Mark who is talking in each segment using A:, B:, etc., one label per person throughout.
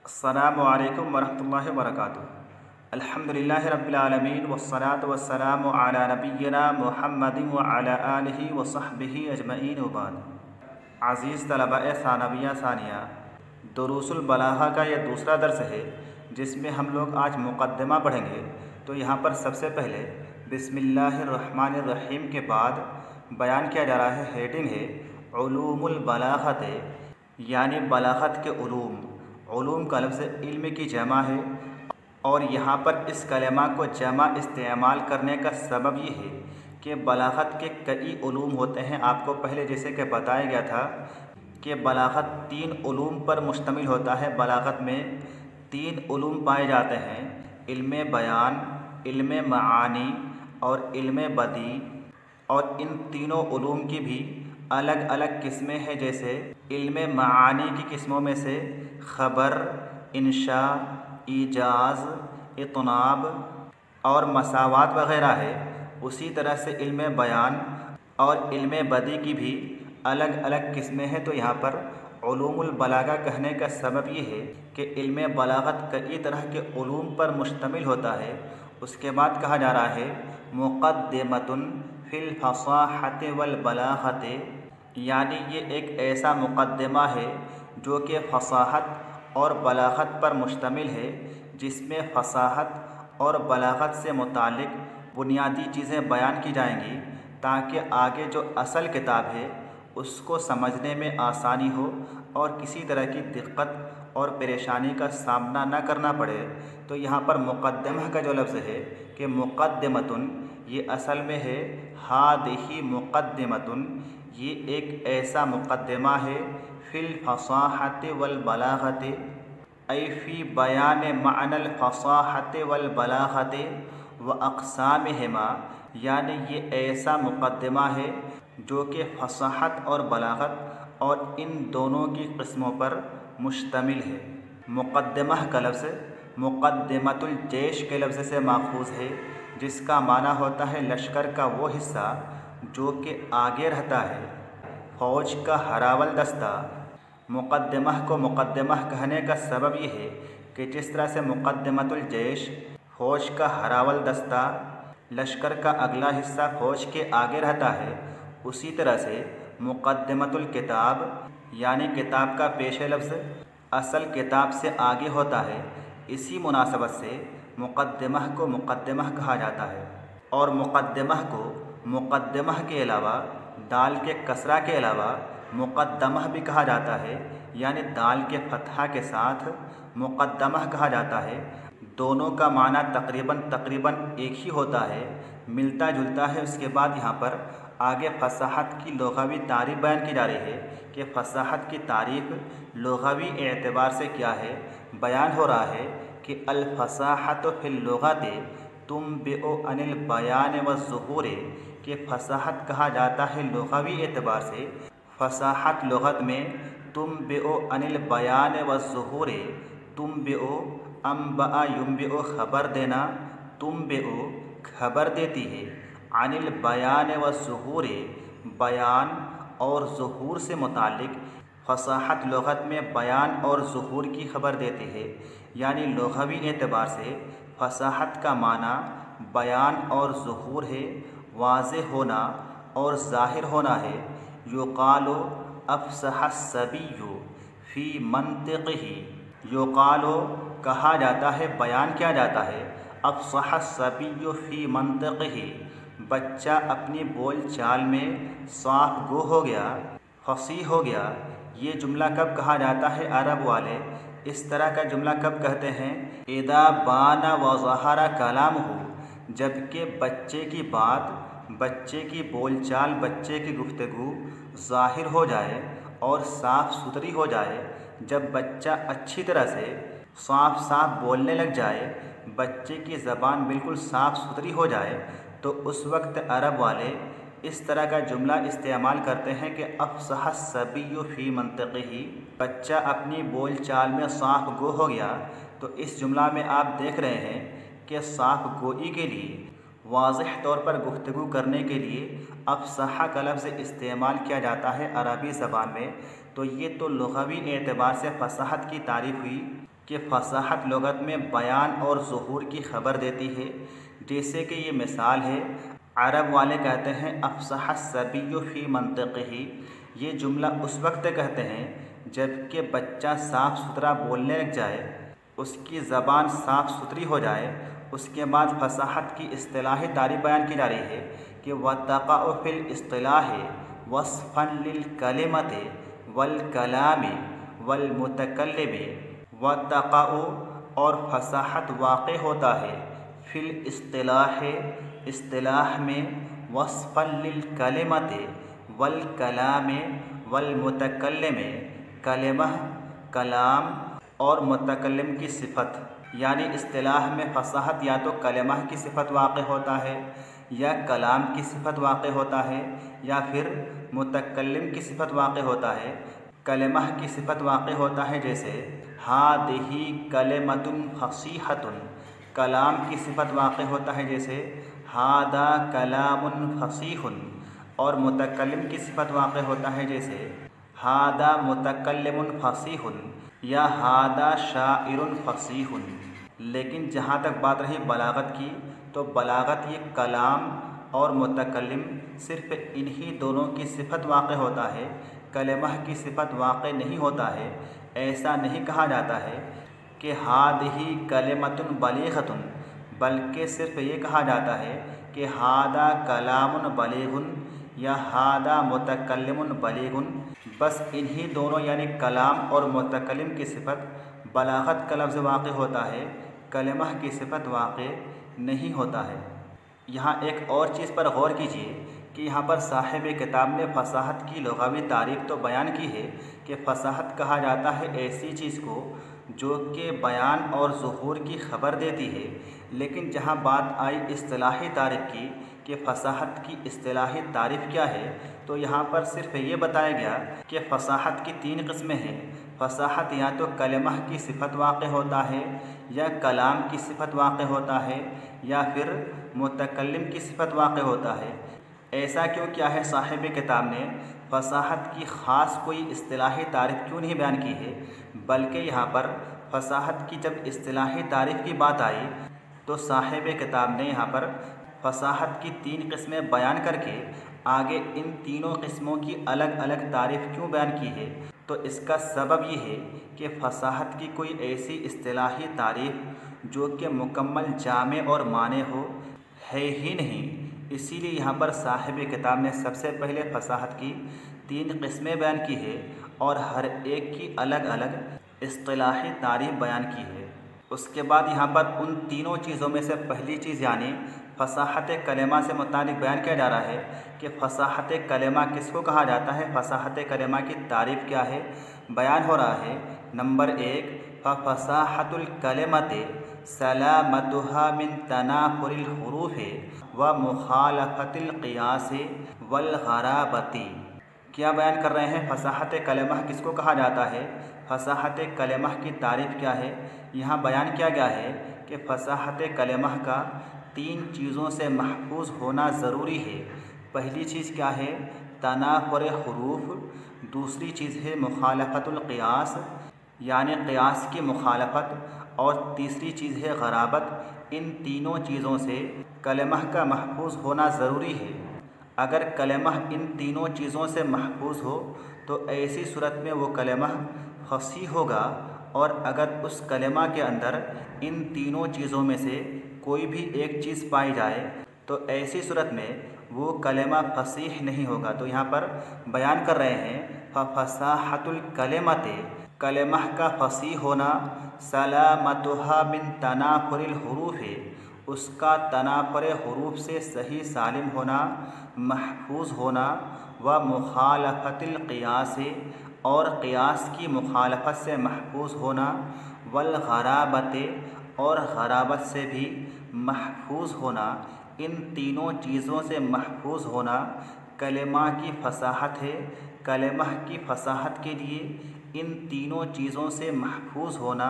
A: अस्सलामु अलैकुम वरहमतुल्लाहि वबरकातुहू। अल्हम्दुलिल्लाहि रब्बिल आलमीन वस्सलातु वस्सलामु अला नबिय्यिना मुहम्मदिन व अला आलिहि व सहबिहि अजमईन व बाद। अज़ीज़ तलबाए सानविया सानिया, दरुसल बलागा का यह दूसरा दर्स है जिसमें हम लोग आज मुक़द्दिमा पढ़ेंगे। तो यहाँ पर सबसे पहले बिस्मिल्लाहिर्रहमानिर्रहीम के बाद बयान किया जा रहा है, हेडिंग है उलूमुल बलागत, यानी बलागत के उलूम। उलूम का लफ्ज़ इल्म की जमा है और यहाँ पर इस कलमा को जमा इस्तेमाल करने का सबब ये है कि बलागत के कई उलूम होते हैं। आपको पहले जैसे कि बताया गया था कि बलागत 3 उलूम पर मुश्तमिल होता है। बलागत में 3 उलूम पाए जाते हैं, इल्म बयान, इल्म मानी और इल्म बदी। और इन तीनों उलूम की भी अलग अलग किस्में हैं। जैसे इल्म मानी की किस्मों में से ख़बर, इंशा, ईजाज़, इतनाब और मसावात वग़ैरह है। उसी तरह से इल्म बयान और इल्म बदी की भी अलग अलग किस्में हैं। तो यहाँ पर उलूमुल बलागा कहने का सबब ये है कि इल्म बलागत कई तरह के उलूम पर मुश्तमिल होता है। उसके बाद कहा जा रहा है मुक़द्दिमतुन फ़िल फ़साहत वल बलागत, यानी ये एक ऐसा मुक़द्दिमा है जो कि फ़साहत और बलागत पर मुश्तमिल है, जिसमें फ़साहत और बलागत से मुतालिक बुनियादी चीज़ें बयान की जाएंगी ताकि आगे जो असल किताब है उसको समझने में आसानी हो और किसी तरह की दिक्कत और परेशानी का सामना न करना पड़े। तो यहाँ पर मुक़द्दिमा का जो लफ्ज़ है कि मुक़द्दिमतुन, ये असल में है हादिही मुक़द्दिमतुन, ये एक ऐसा मुक़द्दिमा है फ़िल फ़साहत वल बलागत, ऐ फ़ी बयान मअनल फ़साहत वल बलागत व अक़सामिहिमा, यानी ये ऐसा मुक़द्दिमा है जो कि फ़साहत और बलागत और इन दोनों की किस्मों पर मुश्तमिल है। मुक़द्दिमा का लफ्ज़ मुक़द्दिमतुल जैश के लफ्ज़ से माख़ूज़ है, जिसका माना होता है लश्कर का वो हिस्सा जो कि आगे रहता है, फ़ौज का हरावल दस्ता। मुक़द्दिमा को मुक़द्दिमा कहने का सबब ये है कि जिस तरह से मुक़द्दिमतुल जैश फ़ौज का हरावल दस्ता, लश्कर का अगला हिस्सा फ़ौज के आगे रहता है, उसी तरह से मुक़द्दिमतुल किताब, यानी किताब का पेश लफ्ज़ असल किताब से आगे होता है। इसी मुनासबत से मुक़द्दिमा को मुक़द्दिमा कहा जाता है। और मुक़द्दिमा को मुक़द्दिमा के अलावा दाल के कसरा के अलावा मुक़द्दमा भी कहा जाता है, यानी दाल के फतहा के साथ मुक़द्दमा कहा जाता है। दोनों का माना तकरीबन एक ही होता है, मिलता जुलता है। उसके बाद यहाँ पर आगे फ़साहत की लुग़वी तारीफ़ बयान की जा रही है कि फ़साहत की तारीफ़ लुग़वी एतबार से क्या है। बयान हो रहा है कि अल फ़साहत फ़िल लुग़त तुंबिउ अनिल बयान व ज़ुहूर, कि फ़साहत कहा जाता है लुग़वी एतबार से। फ़साहत लुग़त में तुंबिउ अनिल बयान व ज़ुहूर, तुंबिउ अम्बआ युम्बिउ ख़बर देना, तुंबिउ खबर देती है, अनिल बयान व ज़ुहूर, बयान और ज़ुहूर से मुतालिक। फ़साहत लुग़त में बयान और ज़ुहूर की खबर देती है, यानी लुग़वी एतबार से फ़साहत का माना बयान और ज़ुहूर है, वाज़ेह होना और ज़ाहिर होना है। युक़ालु अफ़सह सबिय्यु फ़ी मंतिक़िही, युक़ालु कहा जाता है, बयान किया जाता है, अफ़सह सबिय्यु फ़ी मंतिक़िही, बच्चा अपनी बोल चाल में साफ़ गो हो गया, फ़सीह हो गया। ये जुमला कब कहा जाता है? अरब वाले इस तरह का जुमला कब कहते हैं? इदा बाना व ज़हरा कलामुहु, जबकि बच्चे की बात, बच्चे की बोलचाल, बच्चे की गुफ्तगू ज़ाहिर हो जाए और साफ़ सुथरी हो जाए। जब बच्चा अच्छी तरह से साफ बोलने लग जाए, बच्चे की ज़बान बिल्कुल साफ़ सुथरी हो जाए, तो उस वक्त अरब वाले इस तरह का जुमला इस्तेमाल करते हैं कि अफ़सह सबिय्यु फ़ी मंतिक़िही, बच्चा अपनी बोल चाल में साफ़ गो हो गया। तो इस जुमला में आप देख रहे हैं कि साफ़ गोई के लिए, वाज़ेह तौर पर गुफ्तगू करने के लिए अफ़सह का लफ्ज़ इस्तेमाल किया जाता है अरबी ज़बान में। तो ये तो लुग़वी एतबार से फ़साहत की तारीफ़ हुई। कि फसाहत लुगत में बयान और ज़ुहूर की खबर देती है। जैसे कि ये मिसाल है, अरब वाले कहते हैं अफ़सह सबिय्यु फ़ी मंतिक़िही। ये जुमला उस वक्त कहते हैं जबकि बच्चा साफ़ सुथरा बोलने लग जाए, उसकी ज़बान साफ़ सुथरी हो जाए। उसके बाद फसाहत की इस्तिलाही तारीफ़ बयान की जा रही है कि वतक़अ फ़िल इस्तिलाहि वस्फ़न लिल कलिमति वल कलामि वल मुतकल्लिमि। वतक़अ और फसाहत वाक़ होता है फ़िल इस्तिलाह इस्तिलाह में, वस्फ़न लिल कलिमति वल कलामि वल मुतकल्लिमि कलिमा कलाम और मुतकल्लिम की सिफ़त। यानी इस्तिलाह में फसाहत या तो कलिमा की सिफ़त वाक़ होता है या कलाम की सिफ़त वाक़ होता है या फिर मुतकल्लिम की सिफ़त वाक़ होता है। कलिमा की सिफ़त वाक़ होता है जैसे हादिही कलिमतुन फ़सीहतुन। कलाम की सिफ़त वाक़ होता है जैसे हादा कलामुन फ़सीहुन। और मुतकल्लिम की सिफ़त वाक़ होता है जैसे हादा मुतकल्लिमुन फ़सीहुन या हादा शाइरुन फ़सीहुन। लेकिन जहाँ तक बात रही बलागत की, तो बलागत ये कलाम और मुतकल्लिम सिर्फ़ इन्हीं दोनों की सिफ़त वाक़ होता है, कलिमा की सिफ़त वाक़ नहीं होता है। ऐसा नहीं कहा जाता है कि हादिही कलिमतुन बलीग़तुन, बल्कि सिर्फ़ ये कहा जाता है कि हादा कलामुन बलीग़ुन या हादा मुतकल्लिमुन बलीग़ुन। बस इन्हीं दोनों यानी कलाम और मुतकल्लिम की सिफ़त बलागत का लफ्ज़ वाक़ होता है, कलिमा की सिफ़त वाक़ नहीं होता है। यहाँ एक और चीज़ पर गौर कीजिए कि यहाँ पर साहिब किताब ने फसाहत की लुग़वी तारीफ़ तो बयान की है कि फ़साहत कहा जाता है ऐसी चीज़ को जो कि बयान और ज़ुहूर की खबर देती है। लेकिन जहाँ बात आई इस्तिलाही तारीफ़ की कि फ़साहत की इस्तिलाही तारीफ़ क्या है, तो यहाँ पर सिर्फ़ ये बताया गया कि फ़साहत की 3 किस्में हैं। फ़साहत या तो कलिमा की सिफ़त वाक़ होता है या कलाम की सिफ़त वाक़ होता है या फिर मुतकल्लिम की सिफ़त वाक़ होता है। ऐसा क्यों किया है साहिब किताब ने? फ़साहत की ख़ास कोई इस्तिलाही तारीफ़ क्यों नहीं बयान की है, बल्कि यहाँ पर फ़साहत की जब इस्तिलाही तारीफ़ की बात आई तो साहिब किताब ने यहाँ पर फ़साहत की 3 किस्में बयान करके आगे इन तीनों किस्मों की अलग अलग तारीफ़ क्यों बयान की है। तो इसका सबब ये है कि फ़साहत की कोई ऐसी इस्तिलाही तारीफ़ जो कि मुकम्मल जामे और माने हो है ही नहीं। इसीलिए यहाँ पर साहिब किताब ने सबसे पहले फ़साहत की 3 किस्में बयान की है और हर एक की अलग अलग इस्तिलाही तारीफ़ बयान की है। उसके बाद यहाँ पर उन तीनों चीज़ों में से पहली चीज़ यानी फ़साहत कलिमा से मुतालिक बयान किया जा रहा है कि फ़साहत कलिमा किसको कहा जाता है, फ़साहत कलिमा की तारीफ़ क्या है। बयान हो रहा है नंबर 1, फ़साहतुल कलिमति सलामतुहा मिन तनाफुरिल हुरूफ़ि व मुखालफतिल क़ियास वल ग़राबती। क्या बयान कर रहे हैं? फ़साहत कलिमा किसको कहा जाता है, फ़साहत कलिमा की तारीफ़ क्या है। यहाँ बयान किया गया है कि फ़साहत कलिमा का 3 चीज़ों से महफूज होना ज़रूरी है। पहली चीज़ क्या है? तनाफुर हुरूफ। दूसरी चीज़ है मुखालफतुल क़ियास यानी क़ियास की मुखालफत। और तीसरी चीज़ है ग़राबत। इन तीनों चीज़ों से कलिमा का महफूज होना ज़रूरी है। अगर कलिमा इन तीनों चीज़ों से महफूज हो तो ऐसी सूरत में वो कलिमा फसीह होगा, और अगर उस कलिमा के अंदर इन तीनों चीज़ों में से कोई भी एक चीज़ पाई जाए तो ऐसी सूरत में वो कलिमा फसीह नहीं होगा। तो यहाँ पर बयान कर रहे हैं फ़साहतुल कलिमति, कलिमा का फसीह होना, सलामतुहा मिन तनाफुरिल हुरूफ़ि, उसका तनाफुर हुरूफ से सही सालिम होना, महफूज होना, व मुखालफतिल क़ियास, और क़ियास की मुखालफत से महफूज होना, वल ग़राबते, और ग़राबत से भी महफूज होना। इन तीनों चीज़ों से महफूज होना कलिमा की फ़साहत है। कलिमा की फ़साहत के लिए इन तीनों चीज़ों से महफूज होना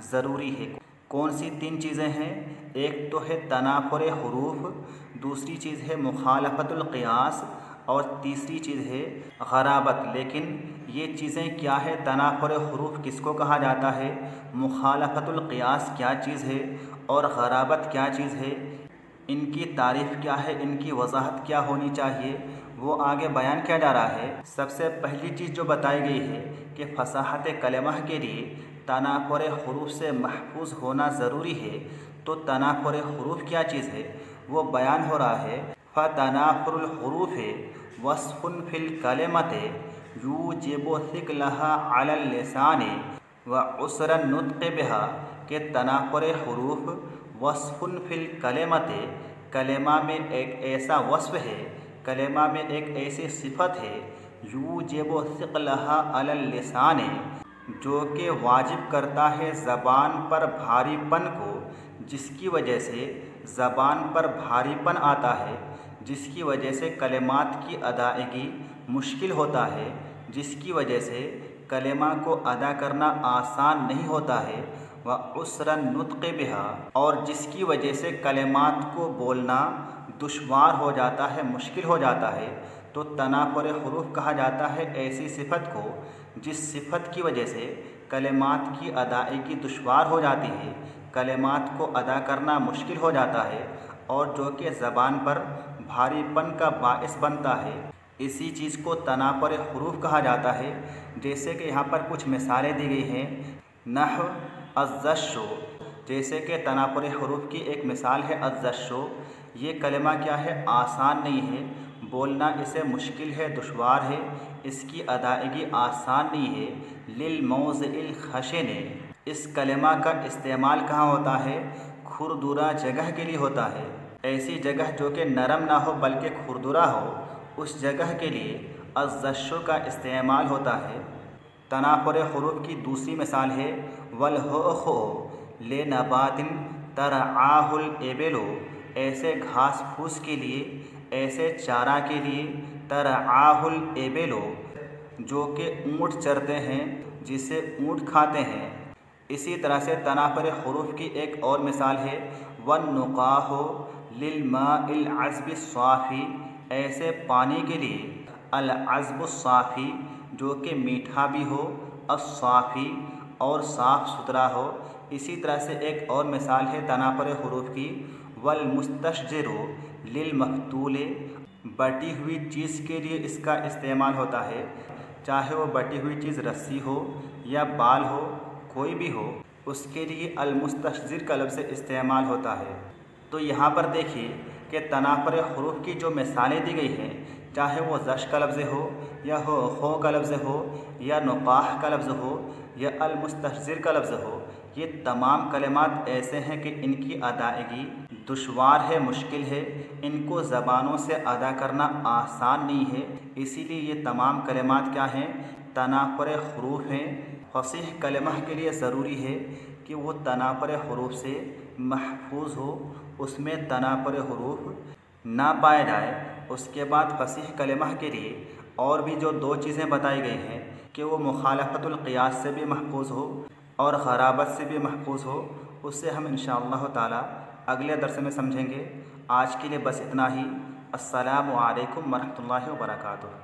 A: ज़रूरी है। कौन सी 3 चीज़ें हैं? एक तो है तनाफुर हुरूफ, दूसरी चीज़ है मुखालफतुल क़ियास, और तीसरी चीज़ है ग़राबत। लेकिन ये चीज़ें क्या है, तनाफुर हरूफ किसको कहा जाता है, मुखालफतुल क़ियास क्या चीज़ है और ग़राबत क्या चीज़ है, इनकी तारीफ़ क्या है, इनकी वजाहत क्या होनी चाहिए, वो आगे बयान किया जा रहा है। सबसे पहली चीज़ जो बताई गई है कि फसाहत कलमा के लिए तनाफुर हरूफ से महफूज होना ज़रूरी है, तो तनाफुर हरूफ क्या चीज़ है वो बयान हो रहा है। फ़तनाफुरुल हरूफ वस्फ़ुन फ़िल कलिमत यूजिबु सिक़लहा अलल लिसानी व उसरन नुत्क़ बिहा, के तनाफुर हरूफ वस्फ़ुन फ़िल कलिमत, कलिमा में एक ऐसा वस्फ़ है, कलिमा में एक ऐसी सिफ़त है, यूजिबु सिक़लहा अलल लिसानी, जो कि वाजिब करता है ज़बान पर भारीपन को, जिसकी वजह से ज़बान पर भारीपन आता है, जिसकी वजह से कलिमात की अदायगी मुश्किल होता है, जिसकी वजह से कलिमा को अदा करना आसान नहीं होता है, व उसरन नुत्क़ बिहा, और जिसकी वजह से कलिमात को बोलना दुश्वार हो जाता है, मुश्किल हो जाता है, तो तनाफुर हरूफ कहा जाता है ऐसी सिफ़त को जिस सिफ़त की वजह से कलिमात की अदायगी दुश्वार हो जाती है, कलिमात को अदा करना मुश्किल हो जाता है और जो कि ज़बान पर भारीपन का बाइस बनता है। इसी चीज़ को तनाफुर हरूफ कहा जाता है। जैसे कि यहाँ पर कुछ मिसालें दी गई हैं, नहव अज़्ज़शो, जैसे कि तनाफुर हरूफ की एक मिसाल है अज़्ज़शो। ये कलिमा क्या है, आसान नहीं है, बोलना इसे मुश्किल है, दुश्वार है, इसकी अदायगी आसान नहीं है। लिल मौज़िल ख़शिन, इस कलिमा का इस्तेमाल कहाँ होता है, खुरदुरा जगह के लिए होता है। ऐसी जगह जो कि नरम ना हो बल्कि खुरदुरा हो, उस जगह के लिए अज़्ज़शो का इस्तेमाल होता है। तनाफुर हरूफ की दूसरी मिसाल है वलहो ले नबातिन तरआहुल एबेलो, ऐसे घास फूस के लिए, ऐसे चारा के लिए, तरआहुल एबेलो, जो कि ऊँट चरते हैं, जिसे ऊँट खाते हैं। इसी तरह से तनाफुर हरूफ की एक और मिसाल है वन्नुक़ाहो लिलमाइल अज़्बि स्वाफ़ी, ऐसे पानी के लिए अल अज़्बु स्वाफ़ी, जो कि मीठा भी हो, अस्वाफ़ी, और साफ़ सुथरा हो। इसी तरह से एक और मिसाल है तनाफुर हरूफ की वल मुस्तशजिरु लिल मफ़तूले, बटी हुई चीज़ के लिए इसका इस्तेमाल होता है, चाहे वो बटी हुई चीज़ रस्सी हो या बाल हो, कोई भी हो, उसके लिए अल मुस्तशजिर का लफ्ज़ इस्तेमाल होता है। तो यहाँ पर देखिए कि तनाफुर हरूफ की जो मिसालें दी गई हैं, चाहे वो ज़श का लफ्ज़ हो या खो का लफ्ज़ हो या नुक़ाह का लफ्ज़ हो या अल मुस्तशजिर का लफ्ज़ हो, ये तमाम कलिमात ऐसे हैं कि इनकी अदायगी दुश्वार है, मुश्किल है, इनको ज़बानों से अदा करना आसान नहीं है। इसीलिए ये तमाम कलिमात क्या हैं, तनाफुर हरूफ हैं। फ़सीह कलिमा के लिए ज़रूरी है कि वो तनाफुर हरूफ से महफूज हो, उसमें तनाफुर हरूफ ना पाए जाए। उसके बाद फ़सीह कलिमा के लिए और भी जो दो चीज़ें बताई गई हैं कि वो मुखालफतुल क़ियास से भी महफूज हो और ग़राबत से भी महफूज हो, उससे हम इंशाअल्लाह ताला अगले दर्स में समझेंगे। आज के लिए बस इतना ही। अस्सलामु अलैकुम वरहमतुल्लाहि व बरकातुहू।